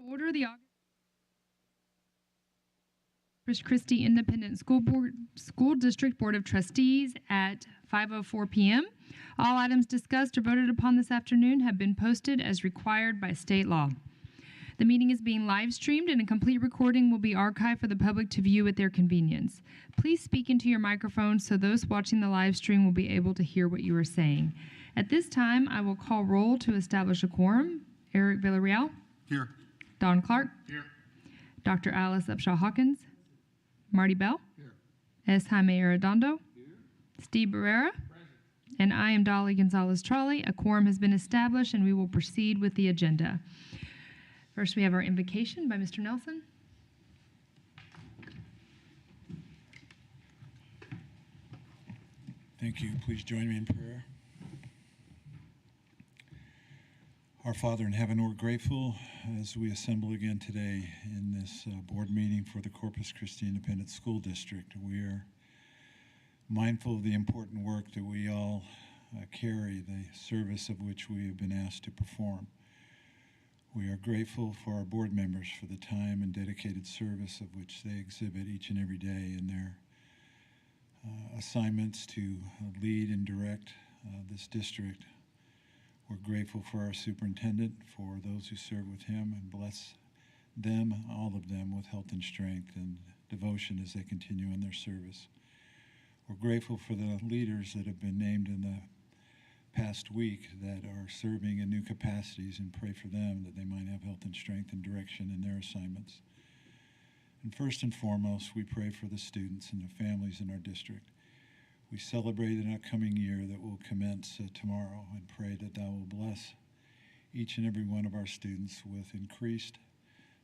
to order the Corpus Christi Independent School District Board of Trustees at 5:04 p.m. All items discussed or voted upon this afternoon have been posted as required by state law. The meeting is being live streamed and a complete recording will be archived for the public to view at their convenience. Please speak into your microphone so those watching the live stream will be able to hear what you are saying. At this time, I will call roll to establish a quorum. Eric Villarreal. Here. Don Clark. Here. Dr. Alice Upshaw Hawkins. Marty Bell. Here. S. Jaime Arredondo. Here. Steve Barrera. Present. And I am Dolly Gonzalez-Trolley. A quorum has been established and we will proceed with the agenda. First, we have our invocation by Mr. Nelson. Thank you. Please join me in prayer. Our Father in heaven, we're grateful as we assemble again today in this board meeting for the Corpus Christi Independent School District. We are mindful of the important work that we all carry, the service of which we have been asked to perform. We are grateful for our board members for the time and dedicated service of which they exhibit each and every day in their assignments to lead and direct this district. We're grateful for our superintendent, for those who serve with him, and bless them, all of them, with health and strength and devotion as they continue in their service. We're grateful for the leaders that have been named in the past week that are serving in new capacities, and pray for them that they might have health and strength and direction in their assignments. And first and foremost, we pray for the students and the families in our district. We celebrate an upcoming year that will commence tomorrow, and pray that thou will bless each and every one of our students with increased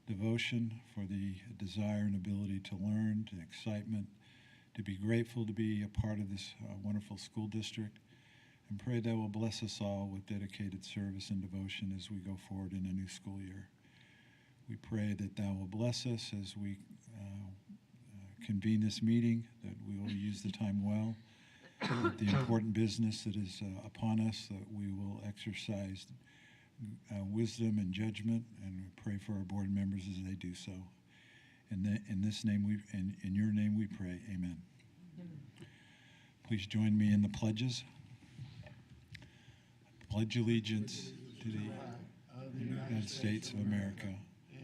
devotion for the desire and ability to learn, to excitement, to be grateful to be a part of this wonderful school district, and pray that will bless us all with dedicated service and devotion as we go forward in a new school year. We pray that thou will bless us as we convene this meeting, that we will use the time well, that the important business that is upon us, that we will exercise wisdom and judgment, and we pray for our board members as they do so. In this name, in your name we pray, amen. Please join me in the pledges. Pledge allegiance to the United States of America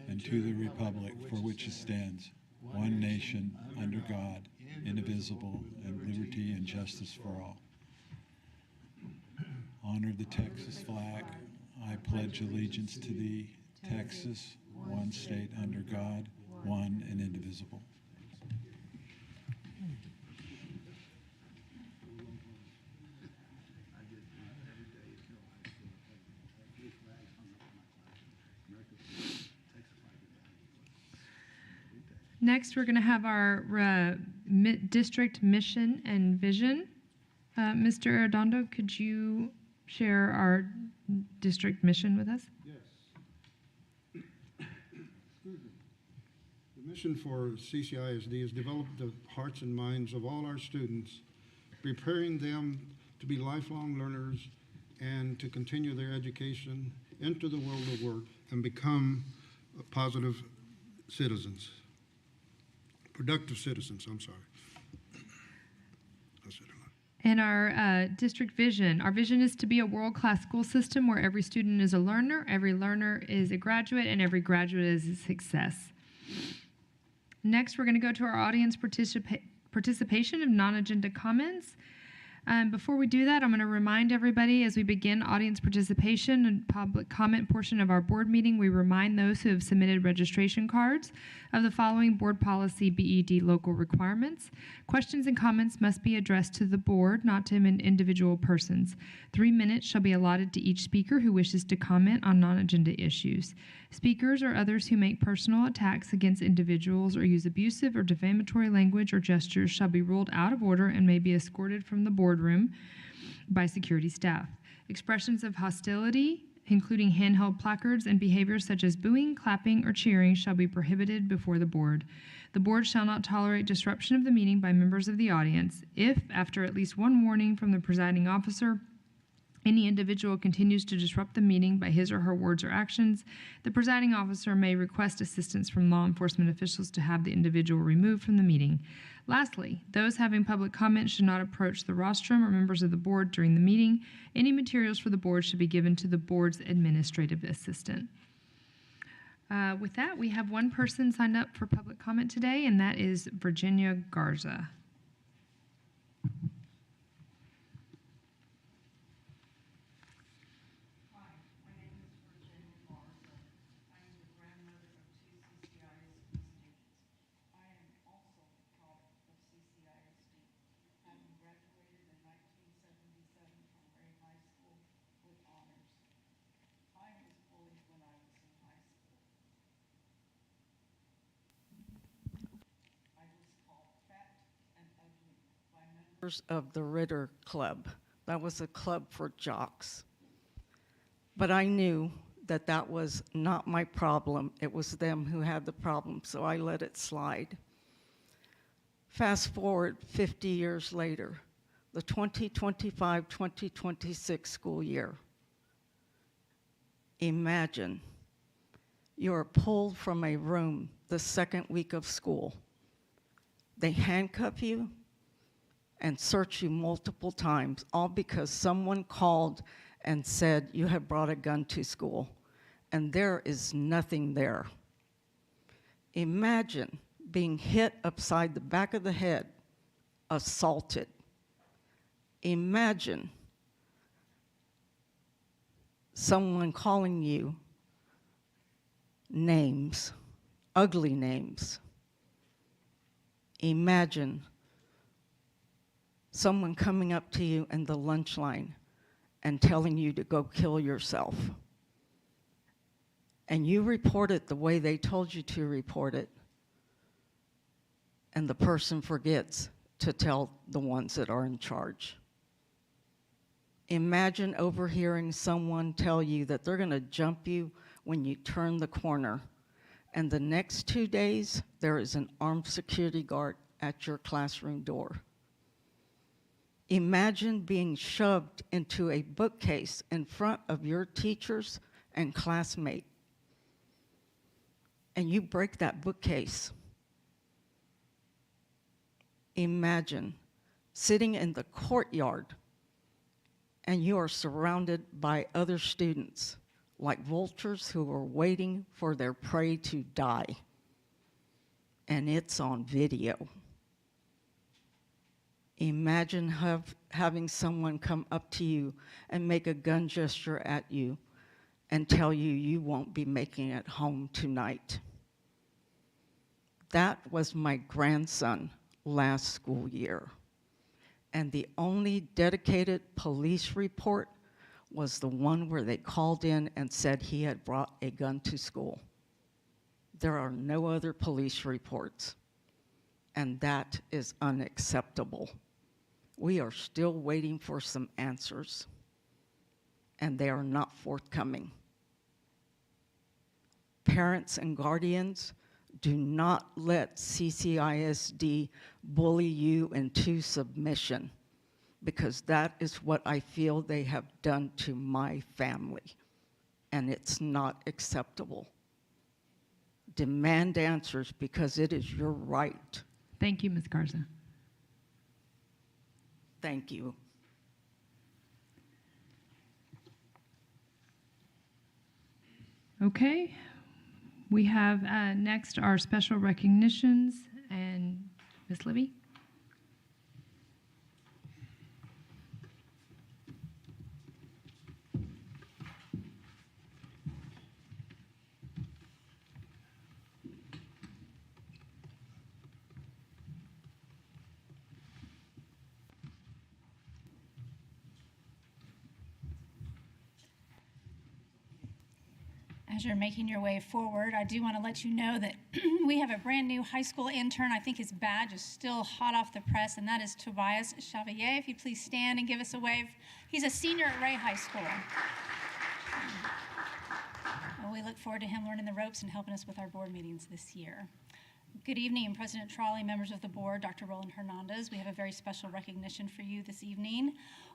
and to the republic for which it stands, one nation, under God, indivisible, and liberty and justice for all. Honor the Texas flag. I pledge allegiance to thee, Texas, one state under God, one and indivisible. Next, we're going to have our district mission and vision. Mr. Arredondo, could you share our district mission with us? Yes. The mission for CCI ISD is develop the hearts and minds of all our students, preparing them to be lifelong learners and to continue their education into the world of work and become positive citizens. Productive citizens, I'm sorry. That's it. And our district vision. Our vision is to be a world-class school system where every student is a learner, every learner is a graduate, and every graduate is a success. Next, we're going to go to our audience participation of non-agenda comments. Before we do that, I'm going to remind everybody as we begin audience participation and public comment portion of our board meeting, we remind those who have submitted registration cards of the following board policy BED local requirements. Questions and comments must be addressed to the board, not to individual persons. 3 minutes shall be allotted to each speaker who wishes to comment on non-agenda issues. Speakers or others who make personal attacks against individuals or use abusive or defamatory language or gestures shall be ruled out of order and may be escorted from the boardroom by security staff. Expressions of hostility, including handheld placards and behaviors such as booing, clapping, or cheering, shall be prohibited before the board. The board shall not tolerate disruption of the meeting by members of the audience. If, after at least one warning from the presiding officer, Any individual continues to disrupt the meeting by his or her words or actions, the presiding officer may request assistance from law enforcement officials to have the individual removed from the meeting. Lastly, those having public comment should not approach the rostrum or members of the board during the meeting. Any materials for the board should be given to the board's administrative assistant. With that, we have one person signed up for public comment today, and that is Virginia Garza. Of the Ritter Club. That was a club for jocks. But I knew that that was not my problem. It was them who had the problem, so I let it slide. Fast forward 50 years later, the 2025-2026 school year. Imagine you're pulled from a room the second week of school. They handcuff you and search you multiple times, all because someone called and said you had brought a gun to school, and there is nothing there. Imagine being hit upside the back of the head, assaulted. Imagine someone calling you names, ugly names. Imagine someone coming up to you in the lunch line and telling you to go kill yourself. And you report it the way they told you to report it, and the person forgets to tell the ones that are in charge. Imagine overhearing someone tell you that they're gonna jump you when you turn the corner, and the next 2 days, there is an armed security guard at your classroom door. Imagine being shoved into a bookcase in front of your teachers and classmates, and you break that bookcase. Imagine sitting in the courtyard and you are surrounded by other students like vultures who are waiting for their prey to die, and it's on video. Imagine having someone come up to you and make a gun gesture at you and tell you you won't be making it home tonight. That was my grandson last school year. And the only dedicated police report was the one where they called in and said he had brought a gun to school. There are no other police reports, and that is unacceptable. We are still waiting for some answers, and they are not forthcoming. Parents and guardians, do not let CCISD bully you into submission, because that is what I feel they have done to my family, and it's not acceptable. Demand answers, because it is your right. Thank you, Ms. Garza. Thank you. Okay, we have next our special recognitions, and Ms. Libby. As you're making your way forward, I do want to let you know that we have a brand new high school intern. I think his badge is still hot off the press, and that is Tobias Chevalier. If you please stand and give us a wave. He's a senior at Ray High School. Well, we look forward to him learning the ropes and helping us with our board meetings this year. Good evening, President Trolley, members of the board, Dr. Roland Hernandez. We have a very special recognition for you this evening.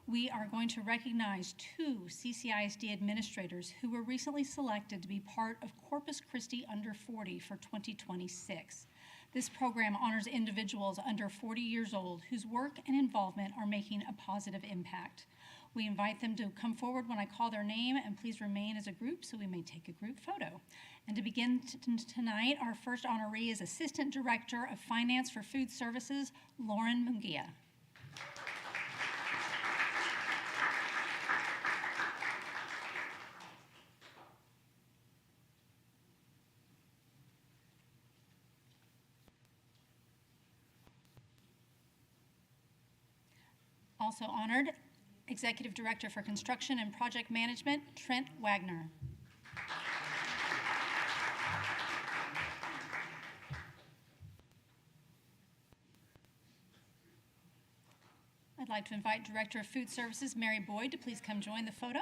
We are going to recognize 2 CCISD administrators who were recently selected to be part of Corpus Christi Under 40 for 2026. This program honors individuals under 40 years old whose work and involvement are making a positive impact. We invite them to come forward when I call their name, and please remain as a group so we may take a group photo. And to begin tonight, our first honoree is Assistant Director of Finance for Food Services, Lauren Mungia. Also honored, Executive Director for Construction and Project Management, Trent Wagner. I'd like to invite Director of Food Services, Mary Boyd, to please come join the photo.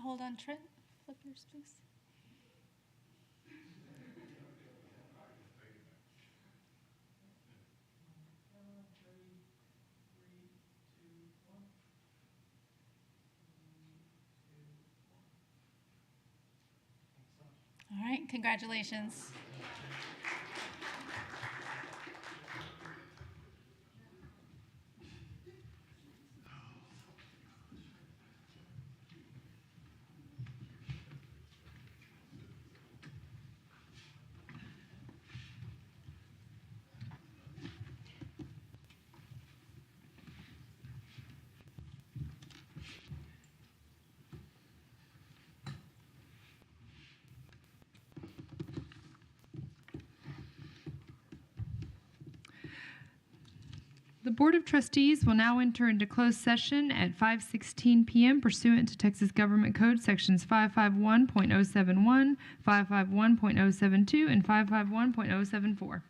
Hold on, Trent. Flip yours, please. All right, congratulations. The Board of Trustees will now enter into closed session at 5:16 p.m. pursuant to Texas Government Code Sections 551.071, 551.072, and 551.074.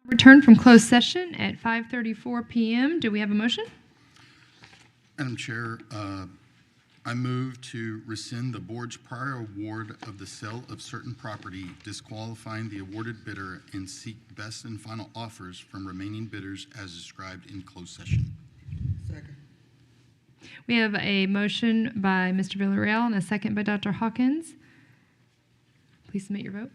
Return from closed session at 5:34 p.m. Do we have a motion? Madam Chair, I move to rescind the board's prior award of the sale of certain property, disqualifying the awarded bidder, and seek best and final offers from remaining bidders as described in closed session. Second. We have a motion by Mr. Villarreal and a second by Dr. Hawkins. Please submit your vote.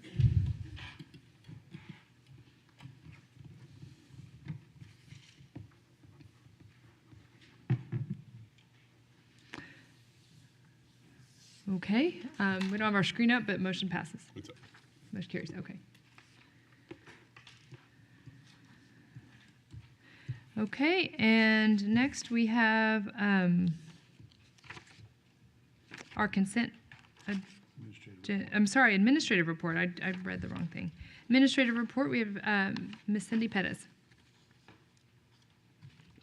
Okay, we don't have our screen up, but motion passes. Motion carries, okay. Okay, and next we have our consent, administrative report. I read the wrong thing. Administrative report, we have Ms. Cindy Pettis.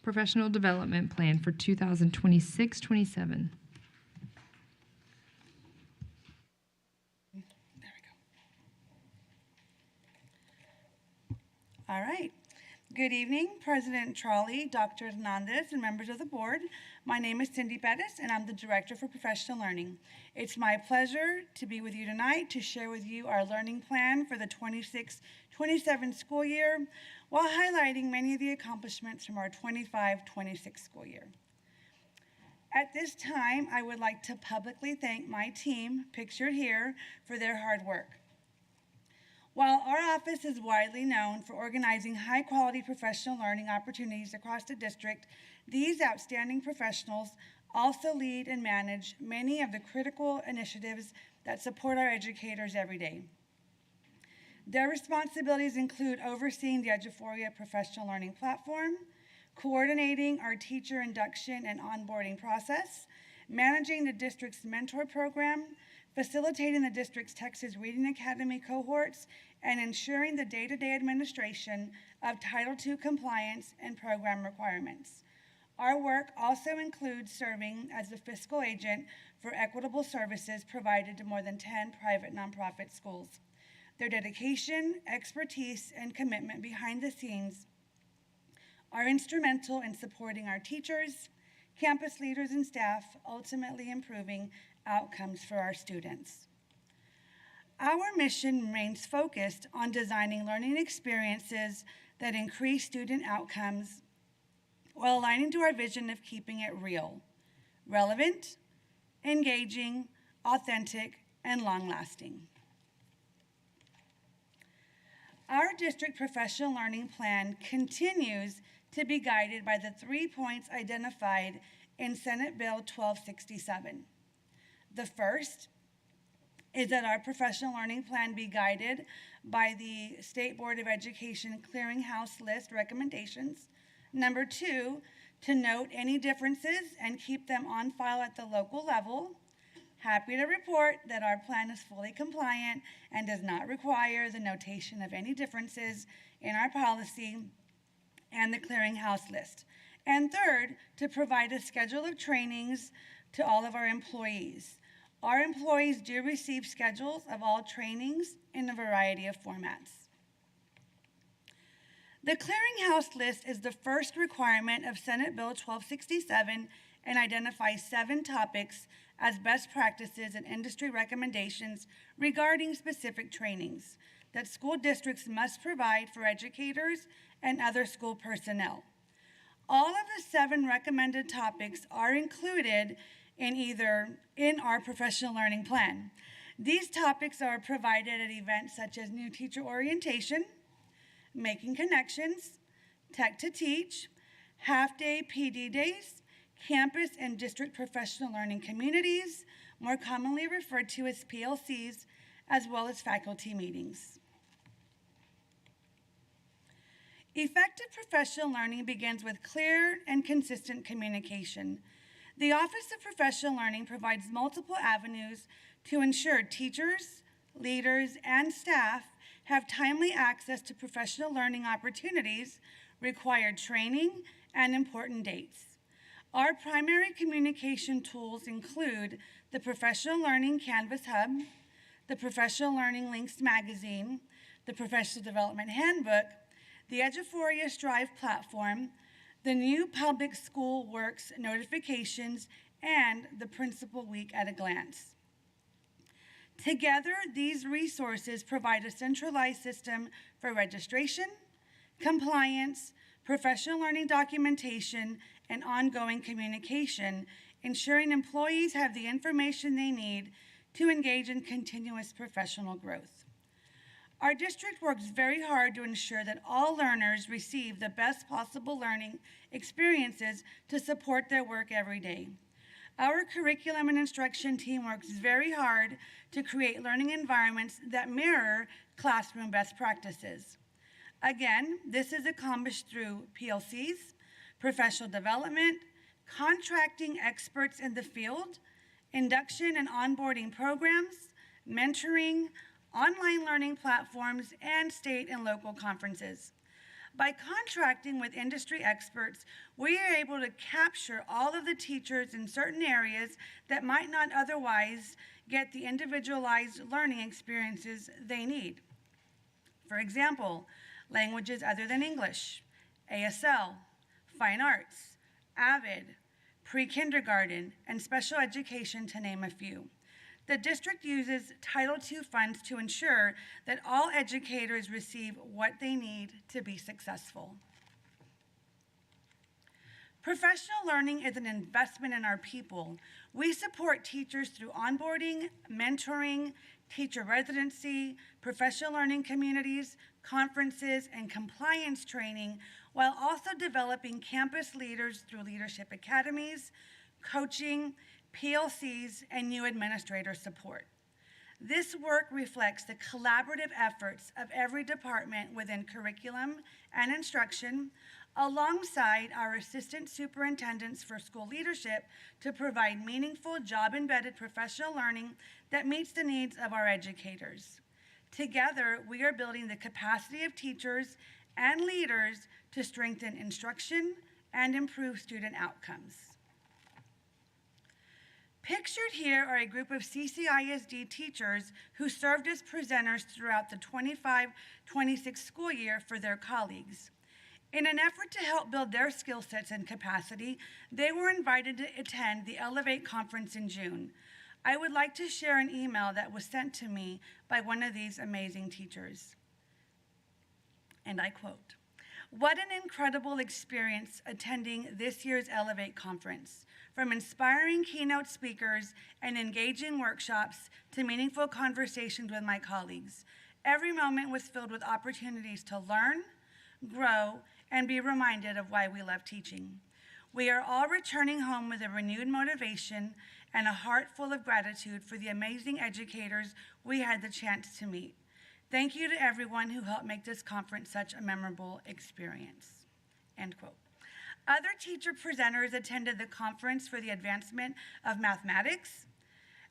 Professional development plan for 2026-27. All right. Good evening, President Trolley, Dr. Hernandez, and members of the board. My name is Cindy Pettis, and I'm the Director for Professional Learning. It's my pleasure to be with you tonight to share with you our learning plan for the 26-27 school year, while highlighting many of the accomplishments from our 25-26 school year. At this time, I would like to publicly thank my team, pictured here, for their hard work. While our office is widely known for organizing high-quality professional learning opportunities across the district, these outstanding professionals also lead and manage many of the critical initiatives that support our educators every day. Their responsibilities include overseeing the Eduphoria Professional Learning Platform, coordinating our teacher induction and onboarding process, managing the district's mentor program, facilitating the district's Texas Reading Academy cohorts, and ensuring the day-to-day administration of Title II compliance and program requirements. Our work also includes serving as the fiscal agent for equitable services provided to more than 10 private nonprofit schools. Their dedication, expertise, and commitment behind the scenes are instrumental in supporting our teachers, campus leaders, and staff, ultimately improving outcomes for our students. Our mission remains focused on designing learning experiences that increase student outcomes while aligning to our vision of keeping it real, relevant, engaging, authentic, and long-lasting. Our district professional learning plan continues to be guided by the 3 points identified in Senate Bill 1267. The first is that our professional learning plan be guided by the State Board of Education Clearinghouse List recommendations. Number 2, to note any differences and keep them on file at the local level. Happy to report that our plan is fully compliant and does not require the notation of any differences in our policy and the clearinghouse list. And third, to provide a schedule of trainings to all of our employees. Our employees do receive schedules of all trainings in a variety of formats. The clearinghouse list is the first requirement of Senate Bill 1267 and identifies 7 topics as best practices and industry recommendations regarding specific trainings that school districts must provide for educators and other school personnel. All of the 7 recommended topics are included in our professional learning plan. These topics are provided at events such as new teacher orientation, making connections, tech to teach, half-day PD days, campus and district professional learning communities, more commonly referred to as PLCs, as well as faculty meetings. Effective professional learning begins with clear and consistent communication. The Office of Professional Learning provides multiple avenues to ensure teachers, leaders, and staff have timely access to professional learning opportunities, required training, and important dates. Our primary communication tools include the Professional Learning Canvas Hub, the Professional Learning Links magazine, the Professional Development Handbook, the Eduphoria Strive platform, the new Public School Works notifications, and the Principal Week at a glance. Together, these resources provide a centralized system for registration, compliance, professional learning documentation, and ongoing communication, ensuring employees have the information they need to engage in continuous professional growth. Our district works very hard to ensure that all learners receive the best possible learning experiences to support their work every day. Our curriculum and instruction team works very hard to create learning environments that mirror classroom best practices. Again, this is accomplished through PLCs, professional development, contracting experts in the field, induction and onboarding programs, mentoring, online learning platforms, and state and local conferences. By contracting with industry experts, we are able to capture all of the teachers in certain areas that might not otherwise get the individualized learning experiences they need. For example, languages other than English, ASL, fine arts, AVID, pre-kindergarten, and special education, to name a few. The district uses Title II funds to ensure that all educators receive what they need to be successful. Professional learning is an investment in our people. We support teachers through onboarding, mentoring, teacher residency, professional learning communities, conferences, and compliance training, while also developing campus leaders through leadership academies, coaching, PLCs, and new administrator support. This work reflects the collaborative efforts of every department within curriculum and instruction, alongside our assistant superintendents for school leadership to provide meaningful job-embedded professional learning that meets the needs of our educators. Together, we are building the capacity of teachers and leaders to strengthen instruction and improve student outcomes. Pictured here are a group of CCISD teachers who served as presenters throughout the 25-26 school year for their colleagues. In an effort to help build their skill sets and capacity, they were invited to attend the Elevate conference in June. I would like to share an email that was sent to me by one of these amazing teachers. And I quote, "What an incredible experience attending this year's Elevate conference. From inspiring keynote speakers and engaging workshops to meaningful conversations with my colleagues. Every moment was filled with opportunities to learn, grow, and be reminded of why we love teaching. We are all returning home with a renewed motivation and a heart full of gratitude for the amazing educators we had the chance to meet. Thank you to everyone who helped make this conference such a memorable experience." End quote. Other teacher presenters attended the conference for the advancement of mathematics,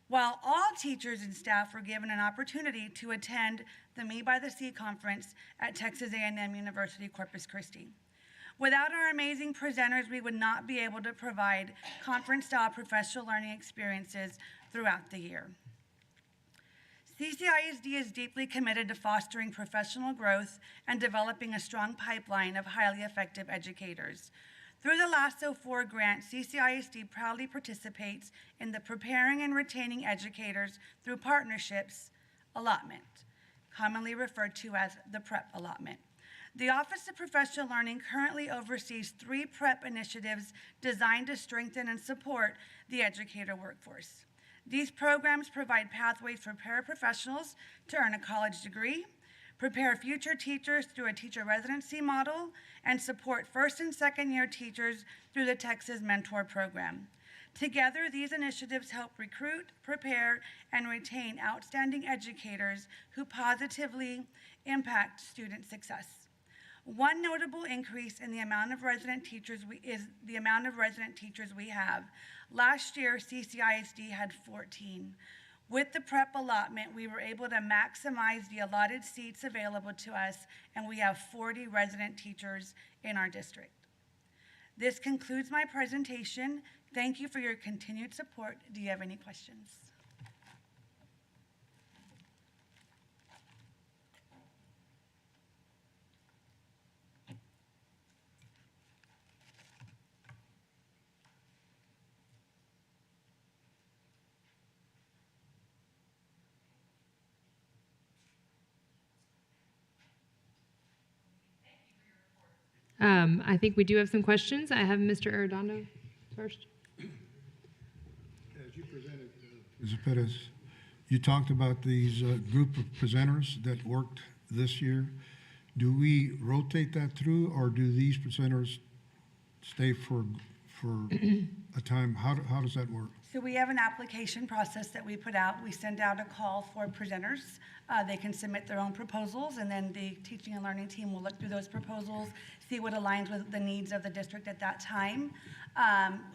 while all teachers and staff were given an opportunity to attend the Me by the Sea conference at Texas A&M University, Corpus Christi. Without our amazing presenters, we would not be able to provide conference-style professional learning experiences throughout the year. CCISD is deeply committed to fostering professional growth and developing a strong pipeline of highly effective educators. Through the LASSO 4 grant, CCISD proudly participates in the Preparing and Retaining Educators Through Partnerships allotment, commonly referred to as the PREP allotment. The Office of Professional Learning currently oversees 3 PREP initiatives designed to strengthen and support the educator workforce. These programs provide pathways for paraprofessionals to earn a college degree, prepare future teachers through a teacher residency model, and support first and second year teachers through the Texas Mentor Program. Together, these initiatives help recruit, prepare, and retain outstanding educators who positively impact student success. One notable increase in the amount of resident teachers we have. Last year, CCISD had 14. With the PREP allotment, we were able to maximize the allotted seats available to us, and we have 40 resident teachers in our district. This concludes my presentation. Thank you for your continued support. Do you have any questions? I think we do have some questions. I have Mr. Arredondo first. As you presented, Mr. Pettis, you talked about these group of presenters that worked this year. Do we rotate that through, or do these presenters stay for a time? How does that work? So we have an application process that we put out. We send out a call for presenters. They can submit their own proposals, and then the teaching and learning team will look through those proposals, see what aligns with the needs of the district at that time.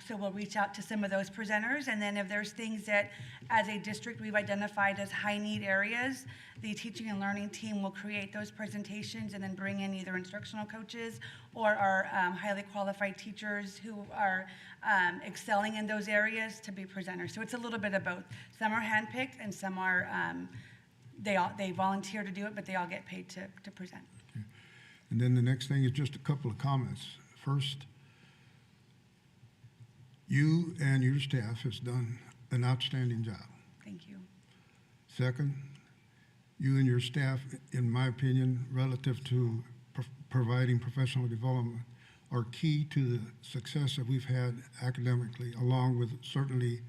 So we'll reach out to some of those presenters, and then if there's things that, as a district, we've identified as high-need areas, the teaching and learning team will create those presentations and then bring in either instructional coaches or our highly qualified teachers who are excelling in those areas to be presenters. So it's a little bit of both. Some are handpicked, and some are they volunteer to do it, but they all get paid to present. Okay. And then the next thing is just a couple of comments. First, you and your staff has done an outstanding job. Thank you. Second, you and your staff, in my opinion, relative to providing professional development, are key to the success that we've had academically, along with certainly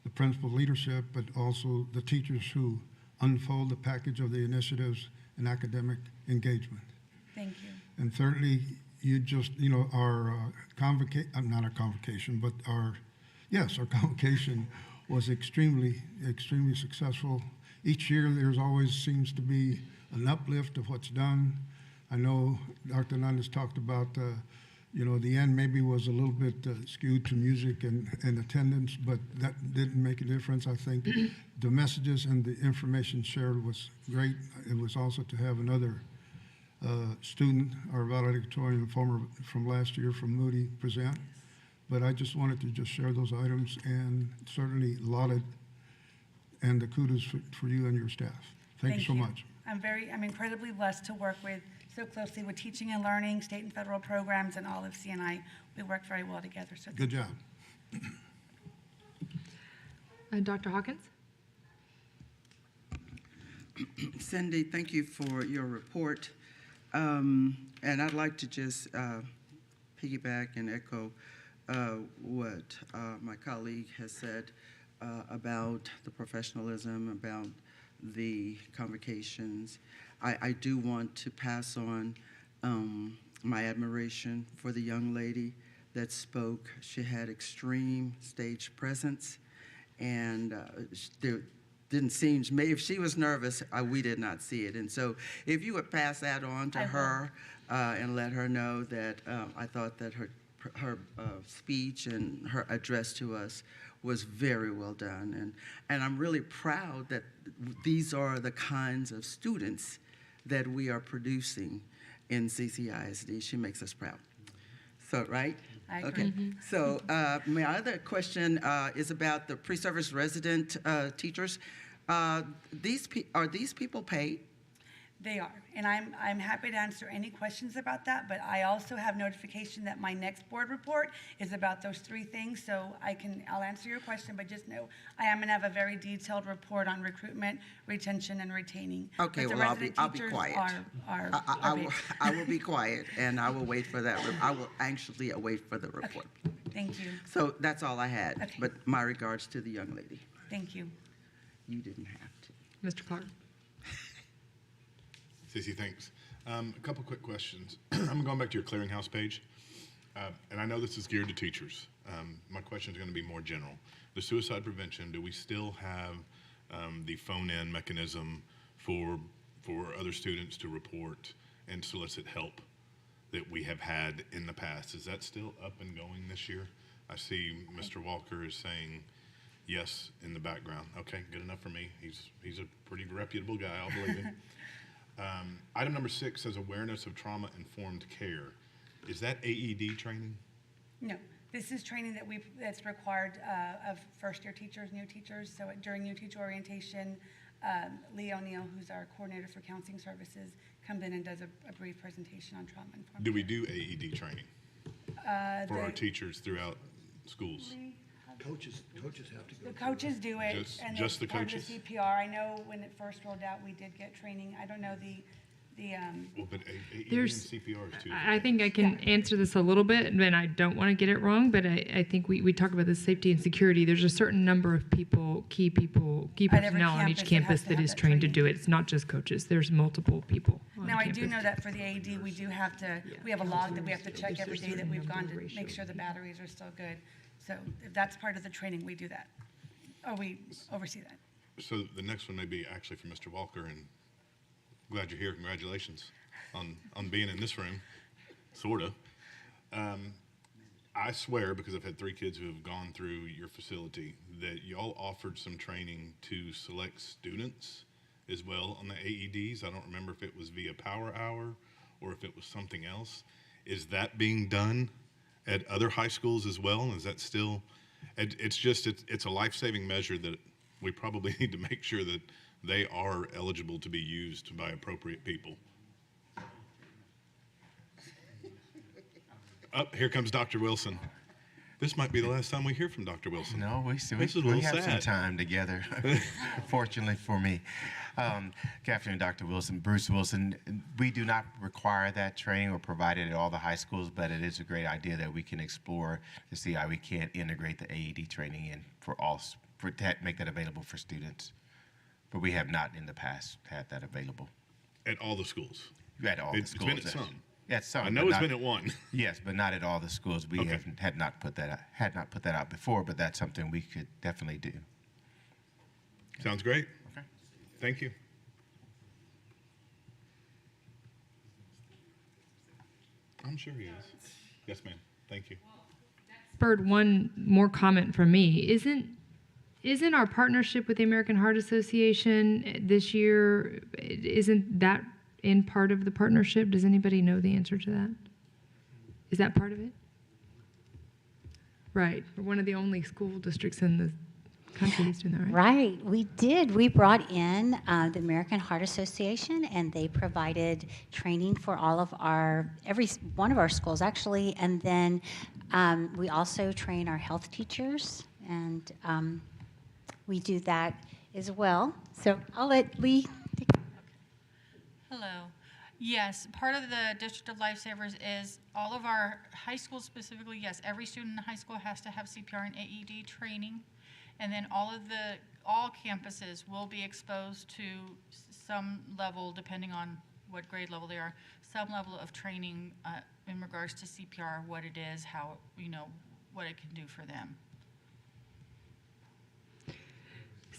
the principal leadership, but also the teachers who unfold the package of the initiatives and academic engagement. Thank you. And thirdly, you just, our not our convocation, but our convocation was extremely successful. Each year, there's always seems to be an uplift of what's done. I know Dr. Hernandez talked about, the end maybe was a little bit skewed to music and attendance, but that didn't make a difference. I think the messages and the information shared was great. It was also to have another student, our valedictorian from last year from Moody, present. But I just wanted to just share those items and certainly lauded and the kudos for you and your staff. Thank you so much. I'm incredibly blessed to work so closely with teaching and learning, state and federal programs, and all of CNI. We work very well together. So good job. Dr. Hawkins? Cindy, thank you for your report. And I'd like to just piggyback and echo what my colleague has said about the professionalism, about the convocations. I do want to pass on my admiration for the young lady that spoke. She had extreme stage presence, and there didn't seem, maybe if she was nervous, we did not see it. And so if you would pass that on to her and let her know that I thought that her speech and her address to us was very well done. And I'm really proud that these are the kinds of students that we are producing in CCISD. She makes us proud. So, right? I agree. Okay. So my other question is about the pre-service resident teachers. Are these people paid? They are, and I'm happy to answer any questions about that, but I also have notification that my next board report is about those three things, so I'll answer your question, but just know I am gonna have a very detailed report on recruitment, retention, and retaining. Okay, well, I'll be quiet. I will be quiet, and I will wait for that. I will anxiously wait for the report. Okay. Thank you. So that's all I had, Okay. but my regards to the young lady. Thank you. You didn't have to. Mr. Clark? Cece, thanks. A couple quick questions. I'm going back to your clearinghouse page, and I know this is geared to teachers. My question is going to be more general. The suicide prevention, do we still have the phone-in mechanism for other students to report and solicit help that we have had in the past? Is that still up and going this year? I see Mr. Walker is saying yes in the background. Okay, good enough for me. He's a pretty reputable guy, I'll believe him. Item number 6 says awareness of trauma-informed care. Is that AED training? No, this is training that's required of first-year teachers, new teachers. So during new teacher orientation, Lee O'Neill, who's our coordinator for counseling services, comes in and does a brief presentation on trauma-informed. Do we do AED training for our teachers throughout schools? Coaches have to go. The coaches do it, Just the part coaches? of the CPR. I know when it first rolled out, we did get training. I don't know Well, but AED and There's- CPR is two. I think I can answer this a little bit, and I don't want to get it wrong, but I think we talk about the safety and security. There's a certain number of key At every personnel on each campus that has campus to that have is that trained to training. do it. It's not just coaches. There's multiple people on Now, I do campus. know that for the AED, we do have to, we have a log that we have to check every day that we've gone to make sure the batteries are still good. So if that's part of the training, we do that. Or we oversee that. So the next one may be actually for Mr. Walker, and glad you're here. Congratulations on being in this room, sorta. I swear, because I've had 3 kids who have gone through your facility, that y'all offered some training to select students as well on the AEDs. I don't remember if it was via Power Hour or if it was something else. Is that being done at other high schools as well? Is that still, it's a life-saving measure that we probably need to make sure that they are eligible to be used by appropriate people. Oh, here comes Dr. Wilson. This might be the last time we hear from Dr. Wilson. No, we This is a we little have some sad. time together, fortunately for me. Good afternoon, Dr. Wilson. Bruce Wilson. We do not require that training or provide it at all the high schools, but it is a great idea that we can explore to see how we can integrate the AED training in make that available for students. But we have not in the past had that available. At all the schools. At all the It's schools. been at some. At some. I know but it's not- been at one. Yes, but not at all the schools. We Okay. had not put that out before, but that's something we could definitely do. Sounds great. Okay. Thank you. I'm sure he is. Yes, ma'am. Thank you. Spurred one more comment from me. Isn't our partnership with the American Heart Association this year, isn't that in part of the partnership? Does anybody know the answer to that? Is that part of it? Right. We're one of the only school districts in the country that's doing that, right? Right, we did. We brought in the American Heart Association, and they provided training for all of every one of our schools, actually. And then we also train our health teachers, and we do that as well. So I'll let Lee take it. Hello. Yes, part of the District of Lifesavers is all of our high schools specifically, yes, every student in high school has to have CPR and AED training. And then all campuses will be exposed to some level, depending on what grade level they are, some level of training in regards to CPR, what it is, how, what it can do for them.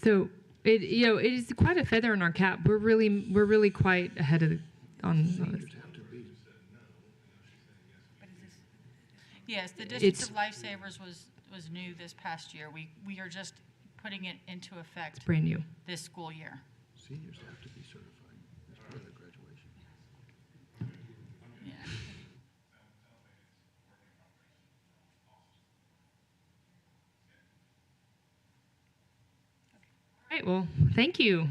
So it is quite a feather in our cap. We're really quite ahead of on this. Yes, the District It's- of Lifesavers was new this past year. We are just putting it into effect. It's brand new. This school year. Seniors have to be certified as part of their graduation. Yeah. All right, well, thank you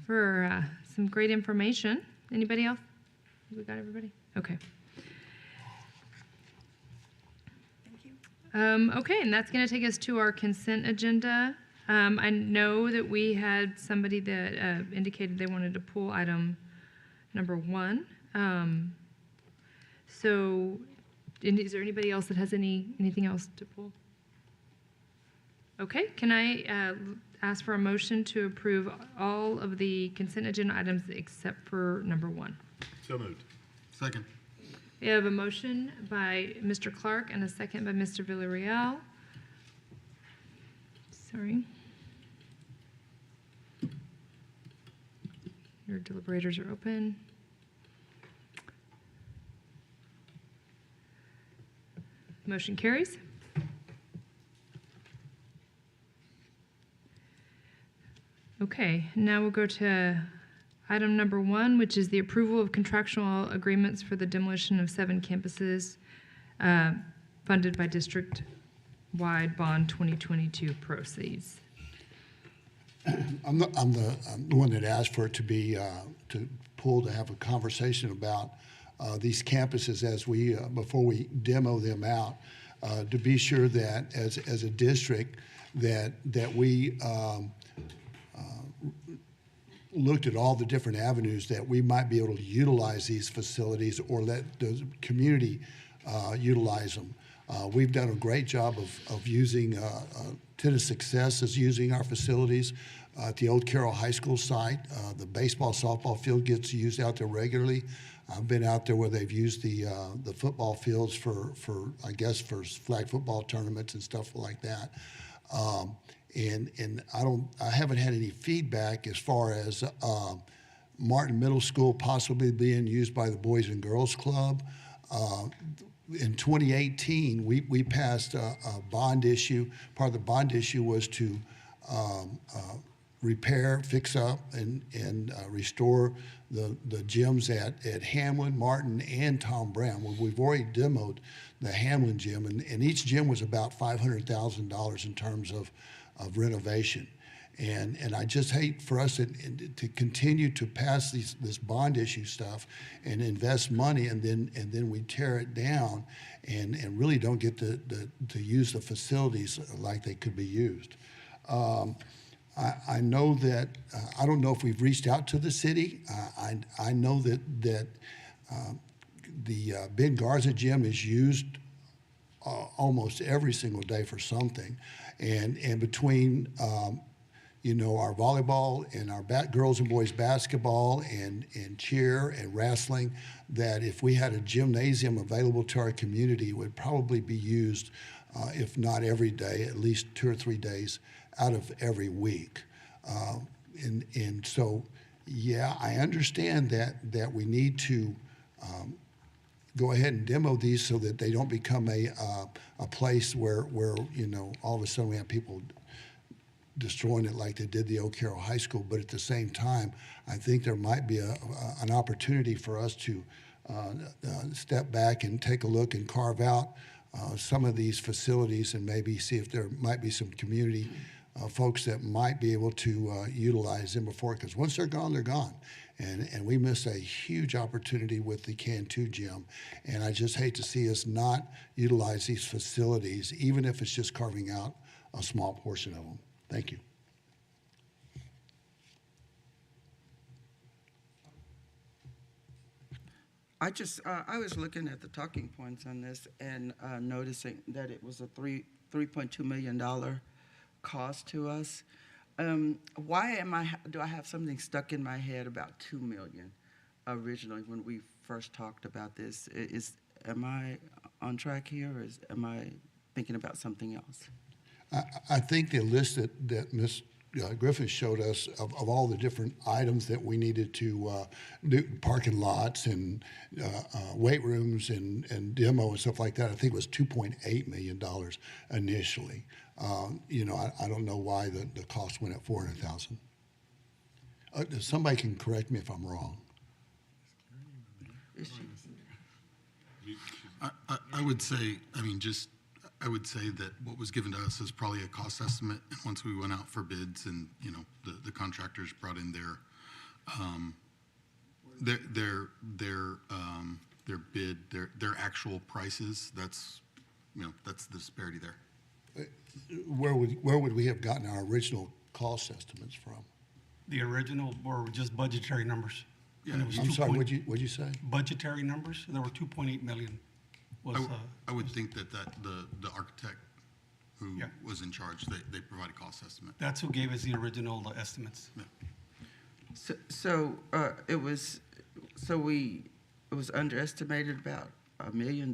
for some great information. Anybody else? We got everybody? Okay. Okay, and that's going to take us to our consent agenda. I know that we had somebody that indicated they wanted to pull item number 1. So, is there anybody else that has anything else to pull? Okay, can I ask for a motion to approve all of the consent agenda items except for number 1? So moved. Second. We have a motion by Mr. Clark and a second by Mr. Villarreal. Sorry. Your deliberators are open. Motion carries. Okay, now we'll go to item number 1, which is the approval of contractual agreements for the demolition of 7 campuses funded by district-wide bond 2022 proceeds. I'm the one that asked for it to be to have a conversation about these campuses as we before we demo them out, to be sure that as a district that we looked at all the different avenues that we might be able to utilize these facilities or let the community utilize them. We've done a great job of using, Tennis Success is using our facilities at the Old Carroll High School site. The baseball, softball field gets used out there regularly. I've been out there where they've used the football fields for I guess for flag football tournaments and stuff like that. And I haven't had any feedback as far as Martin Middle School possibly being used by the Boys and Girls Club. In 2018, we passed a bond issue. Part of the bond issue was to repair, fix up, and restore the gyms at Hamlin, Martin, and Tom Brown. Well, we've already demoed the Hamlin gym, and each gym was about $500,000 in terms of renovation. And I just hate for us to continue to pass this bond issue stuff and invest money, and then we tear it down and really don't get to use the facilities like they could be used. I know that, I don't know if we've reached out to the city. I know that the Ben Garza gym is used almost every single day for something. And between our volleyball and our girls and boys basketball and cheer and wrestling, that if we had a gymnasium available to our community, it would probably be used, if not every day, at least 2 or 3 days out of every week. And so, yeah, I understand that we need to go ahead and demo these so that they don't become a place where all of a sudden we have people destroying it like they did the Oak Carroll High School. But at the same time, I think there might be an opportunity for us to step back and take a look and carve out some of these facilities and maybe see if there might be some community folks that might be able to utilize them before, because once they're gone, they're gone. And we miss a huge opportunity with the Cantu gym. And I just hate to see us not utilize these facilities, even if it's just carving out a small portion of them. Thank you. I was looking at the talking points on this and noticing that it was a $3.2 million cost to us. Why do I have something stuck in my head about $2 million originally when we first talked about this? Am I on track here, or am I thinking about something else? I think the list that Ms. Griffith showed us of all the different items that we needed to do, parking lots and weight rooms and demo and stuff like that, I think it was $2.8 million initially. I don't know why the cost went at $400,000. Somebody can correct me if I'm wrong. I would say, I would say that what was given to us is probably a cost estimate. And once we went out for bids and, the contractors brought in their bid, their actual prices, that's the disparity there. Where would we have gotten our original cost estimates from? The original were just budgetary numbers. Yeah, And it was I'm sorry, what'd you say? budgetary numbers. There were 2.8 million. I would think that the architect who Yeah. was in charge, they provided cost estimate. That's who gave us the original estimates. Yeah. It was underestimated about $1 million.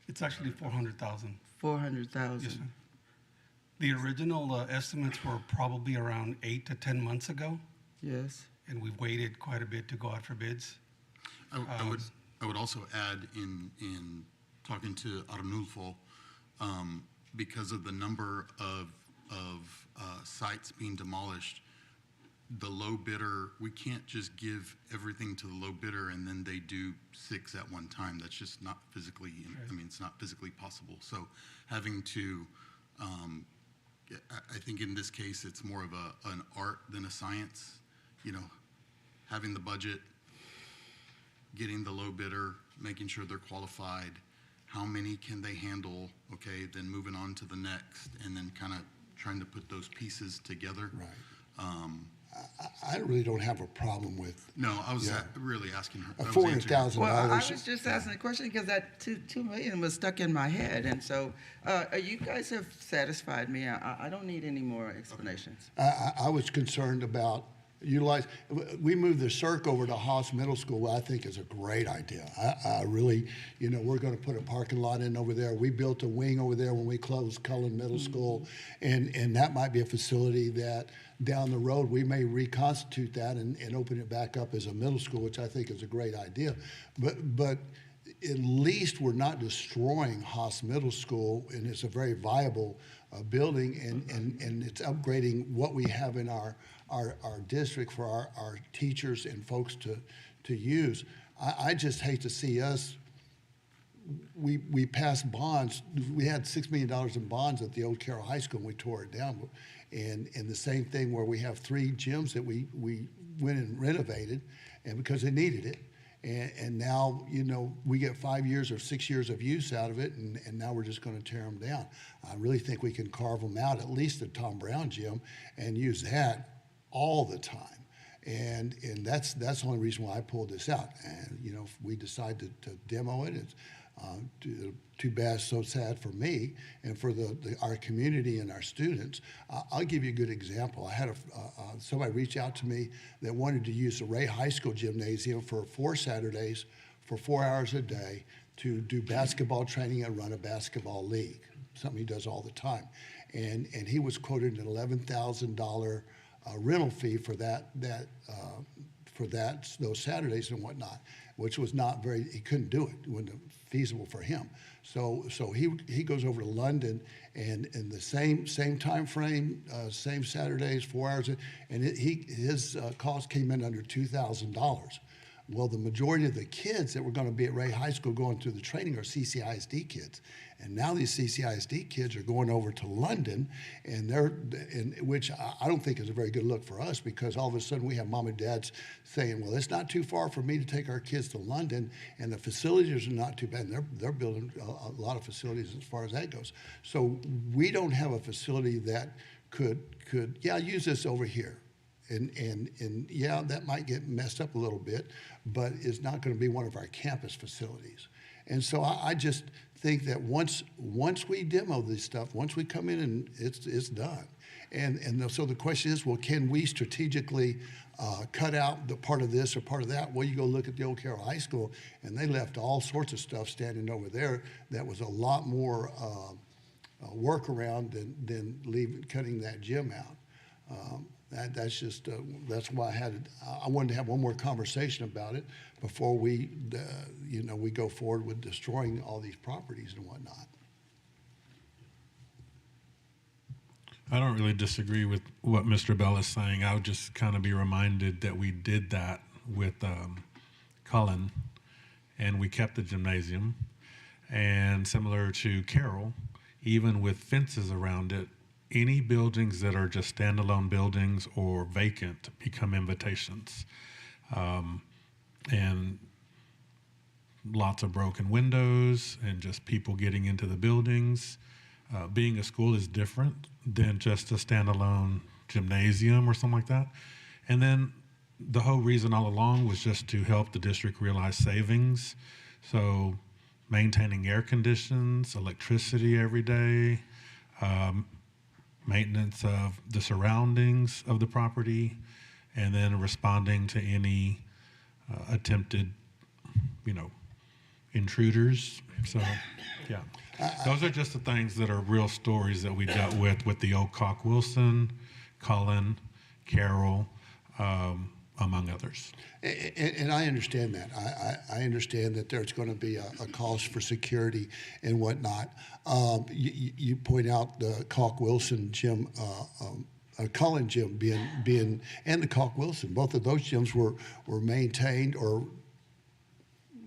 It's actually 400,000. 400,000. Yes, sir. The original estimates were probably around 8 to 10 months ago, Yes. and we've waited quite a bit to go out for bids. I would also add in talking to Arnulfo, because of the number of sites being demolished, the low bidder, we can't just give everything to the low bidder and then they do 6 at one time. That's just not physically, it's not physically possible. So having to, I think in this case, it's more of an art than a science, having the budget, getting the low bidder, making sure they're qualified, how many can they handle, okay, then moving on to the next, and then kind of trying to put those pieces together. Right. I really don't have a problem with. No, I was Yeah. really asking her. $400,000. Well, I was just asking the question because that $2 million was stuck in my head. And so you guys have satisfied me. I don't need any more explanations. I was concerned about utilize. We moved the Cirque over to Haas Middle School, I think is a great idea. I really, we're going to put a parking lot in over there. We built a wing over there when we closed Cullen Middle School, and that might be a facility that down the road we may reconstitute that and open it back up as a middle school, which I think is a great idea. But at least we're not destroying Haas Middle School, and it's a very viable building, and it's upgrading what we have in our district for our teachers and folks to use. I just hate to see us, we passed bonds. We had $6 million in bonds at the old Carroll High School, and we tore it down. And the same thing where we have 3 gyms that we went and renovated, and because they needed it. And now, we get 5 years or 6 years of use out of it, and now we're just going to tear them down. I really think we can carve them out, at least the Tom Brown gym, and use that all the time. And that's the only reason why I pulled this out. And, if we decide to demo it, it's too bad, so sad for me and for our community and our students. I'll give you a good example. I had somebody reach out to me that wanted to use the Ray High School gymnasium for 4 Saturdays for 4 hours a day to do basketball training and run a basketball league, something he does all the time. And he was quoted an $11,000 rental fee for those Saturdays and whatnot, which was not he couldn't do it. It wasn't feasible for him. So he goes over to London, and in the same time frame, same Saturdays, 4 hours, and his cost came in under $2,000. Well, the majority of the kids that were going to be at Ray High School going through the training are CCISD kids. And now these CCISD kids are going over to London, which I don't think is a very good look for us, because all of a sudden we have mom and dads saying, well, it's not too far for me to take our kids to London, and the facilities are not too bad. And they're building a lot of facilities as far as that goes. So we don't have a facility that could use this over here. And yeah, that might get messed up a little bit, but it's not going to be one of our campus facilities. And so I just think that once we demo this stuff, once we come in, and it's done. And so the question is, well, can we strategically cut out the part of this or part of that? Well, you go look at the old Carroll High School, and they left all sorts of stuff standing over there that was a lot more workaround than cutting that gym out. That's why I wanted to have one more conversation about it before we go forward with destroying all these properties and whatnot. I don't really disagree with what Mr. Bell is saying. I would just kind of be reminded that we did that with Cullen, and we kept the gymnasium. And similar to Carroll, even with fences around it, any buildings that are just standalone buildings or vacant become invitations. And lots of broken windows and just people getting into the buildings. Being a school is different than just a standalone gymnasium or something like that. And then the whole reason all along was just to help the district realize savings. So maintaining air conditions, electricity every day, maintenance of the surroundings of the property, and then responding to any attempted, intruders. So, yeah. Those are just the things that are real stories that we dealt with the old Cock Wilson, Cullen, Carroll, among others. And I understand that. I understand that there's going to be a cost for security and whatnot. You point out the Cock Wilson gym, Cullen gym being, and the Cock Wilson. Both of those gyms were maintained or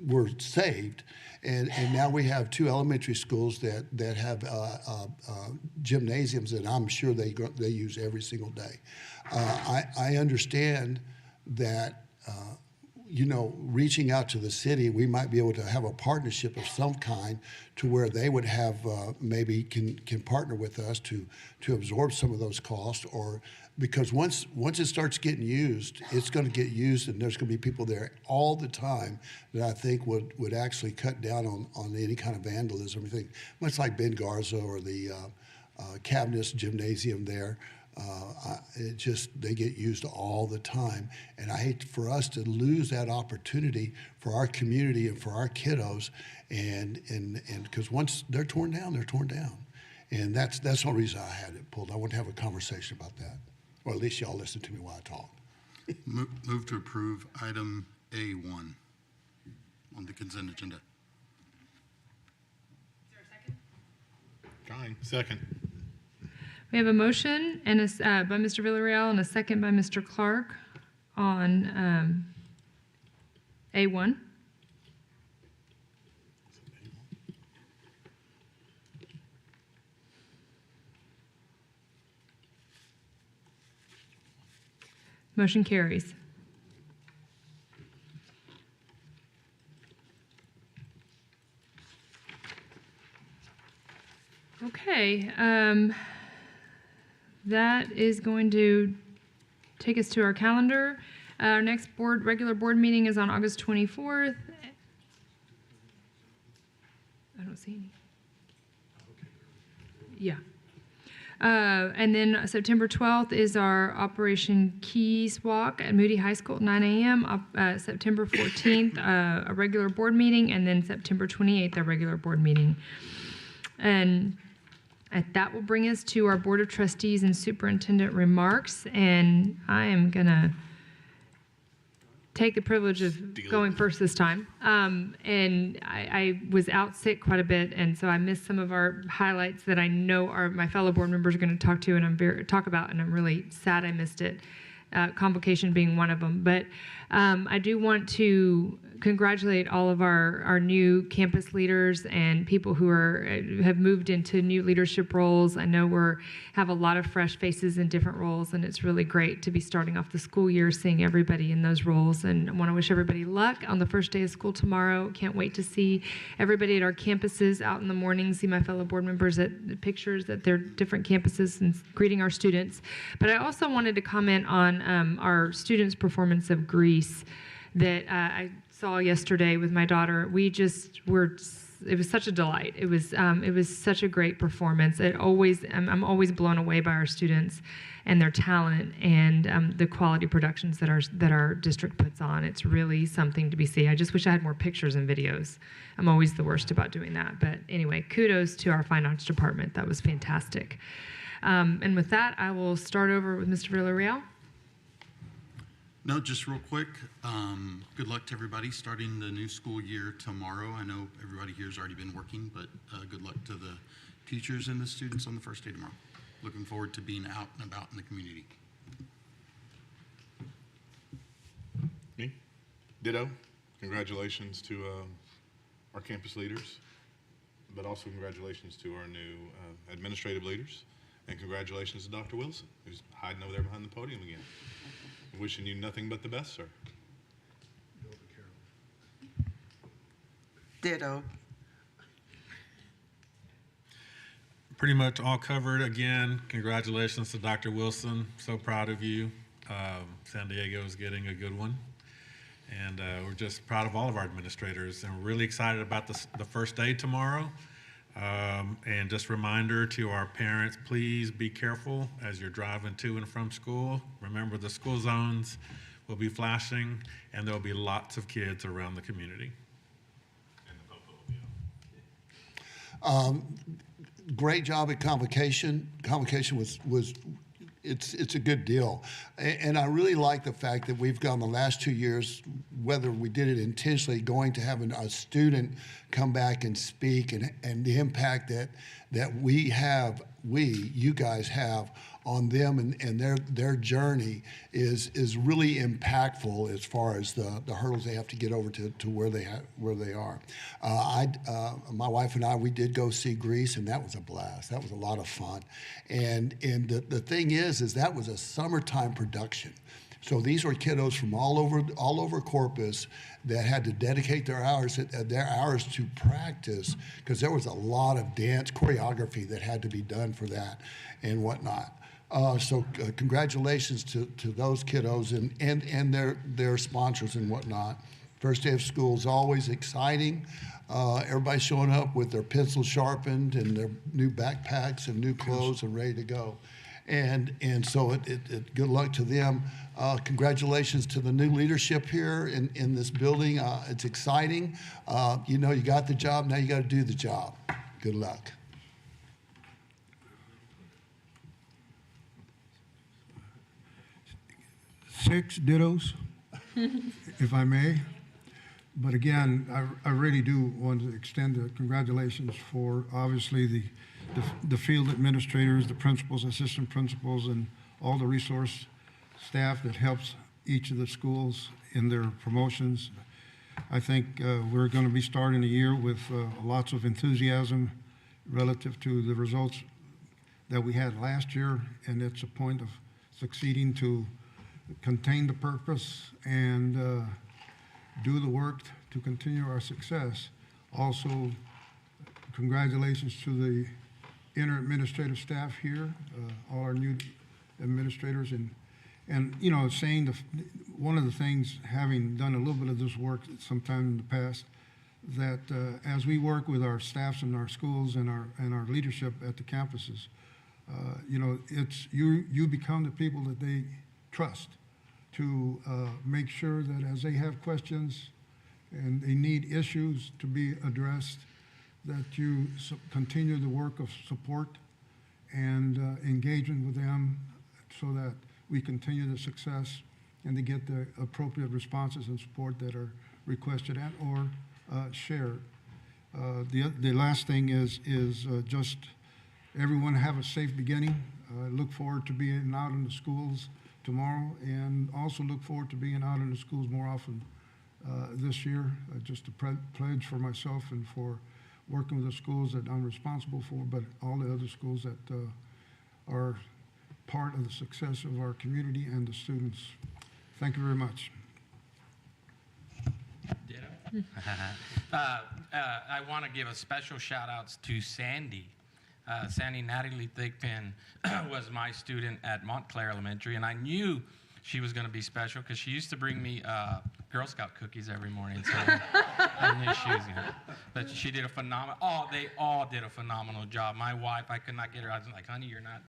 were saved. And now we have 2 elementary schools that have gymnasiums that I'm sure they use every single day. I understand that, reaching out to the city, we might be able to have a partnership of some kind to where they would have maybe can partner with us to absorb some of those costs, or because once it starts getting used, it's going to get used, and there's going to be people there all the time that I think would actually cut down on any kind of vandalism. I think much like Ben Garza or the Cabinets Gymnasium there. They get used all the time, and I hate for us to lose that opportunity for our community and for our kiddos, and because once they're torn down, and that's the only reason I had it pulled. I want to have a conversation about that, or at least y'all listen to me while I talk. Move to approve item A1 on the consent agenda. Is there a second? Trying. Second. We have a motion and by Mr. Villarreal and a second by Mr. Clark on A1. Motion carries. Okay. That is going to take us to our calendar. Our next regular board meeting is on August 24th. I don't see any. Yeah. And then September 12th is our Operation Keys Walk at Moody High School at 9 a.m. September 14th, a regular board meeting, and then September 28th, a regular board meeting. And that will bring us to our Board of Trustees and Superintendent remarks, and I am going to take the privilege of going first this time. And I was out sick quite a bit, and so I missed some of our highlights that I know my fellow board members are going to talk to and talk about, and I'm really sad I missed it, convocation being one of them. But I do want to congratulate all of our new campus leaders and people who have moved into new leadership roles. I know have a lot of fresh faces in different roles, and it's really great to be starting off the school year seeing everybody in those roles. And I want to wish everybody luck on the first day of school tomorrow. Can't wait to see everybody at our campuses out in the morning, see my fellow board members at the pictures at their different campuses and greeting our students. But I also wanted to comment on our students' performance of Grease that I saw yesterday with my daughter. It was such a delight. It was such a great performance. I'm always blown away by our students and their talent and the quality productions that our district puts on. It's really something to be seen. I just wish I had more pictures and videos. I'm always the worst about doing that. But anyway, kudos to our fine arts department. That was fantastic. And with that, I will start over with Mr. Villarreal. No, just real quick, good luck to everybody starting the new school year tomorrow. I know everybody here has already been working, but good luck to the teachers and the students on the first day tomorrow. Looking forward to being out and about in the community. Me? Ditto. Congratulations to our campus leaders, but also congratulations to our new administrative leaders, and congratulations to Dr. Wilson, who's hiding over there behind the podium again. Wishing you nothing but the best, sir. Ditto. Pretty much all covered. Again, congratulations to Dr. Wilson. So proud of you. San Diego is getting a good one. And we're just proud of all of our administrators, and we're really excited about the first day tomorrow. And just a reminder to our parents, please be careful as you're driving to and from school. Remember, the school zones will be flashing, and there'll be lots of kids around the community. Great job at convocation. Convocation it's a good deal. And I really like the fact that we've gone the last 2 years, whether we did it intentionally, going to have a student come back and speak, and the impact that you guys have on them and their journey is really impactful as far as the hurdles they have to get over to where they are. My wife and I, we did go see Grease, and that was a blast. That was a lot of fun. And the thing is that was a summertime production. So these were kiddos from all over Corpus that had to dedicate their hours to practice, because there was a lot of dance choreography that had to be done for that and whatnot. Congratulations to those kiddos and their sponsors and whatnot. First day of school is always exciting. Everybody's showing up with their pencils sharpened and their new backpacks and new clothes and ready to go. And so good luck to them. Congratulations to the new leadership here in this building. It's exciting. You got the job, now you got to do the job. Good luck. Six dittos, if I may. But again, I really do want to extend the congratulations for obviously the field administrators, the principals, assistant principals, and all the resource staff that helps each of the schools in their promotions. I think we're going to be starting the year with lots of enthusiasm relative to the results that we had last year, and it's a point of succeeding to contain the purpose and do the work to continue our success. Also, congratulations to the inter-administrative staff here, all our new administrators, and saying one of the things, having done a little bit of this work sometime in the past, that as we work with our staffs in our schools and our leadership at the campuses, it's you become the people that they trust to make sure that as they have questions and they need issues to be addressed, that you continue the work of support and engagement with them so that we continue the success and to get the appropriate responses and support that are requested and or shared. The last thing is just everyone have a safe beginning. Look forward to being out in the schools tomorrow, and also look forward to being out in the schools more often this year. Just a pledge for myself and for working with the schools that I'm responsible for, but all the other schools that are part of the success of our community and the students. Thank you very much. I want to give a special shout outs to Sandy. Sandy Natalie Thigpen was my student at Montclair Elementary, and I knew she was going to be special because she used to bring me Girl Scout cookies every morning. So I knew she was going to. But she did a phenomenal. Oh, they all did a phenomenal job. My wife, I could not get her. I was like, honey, you're not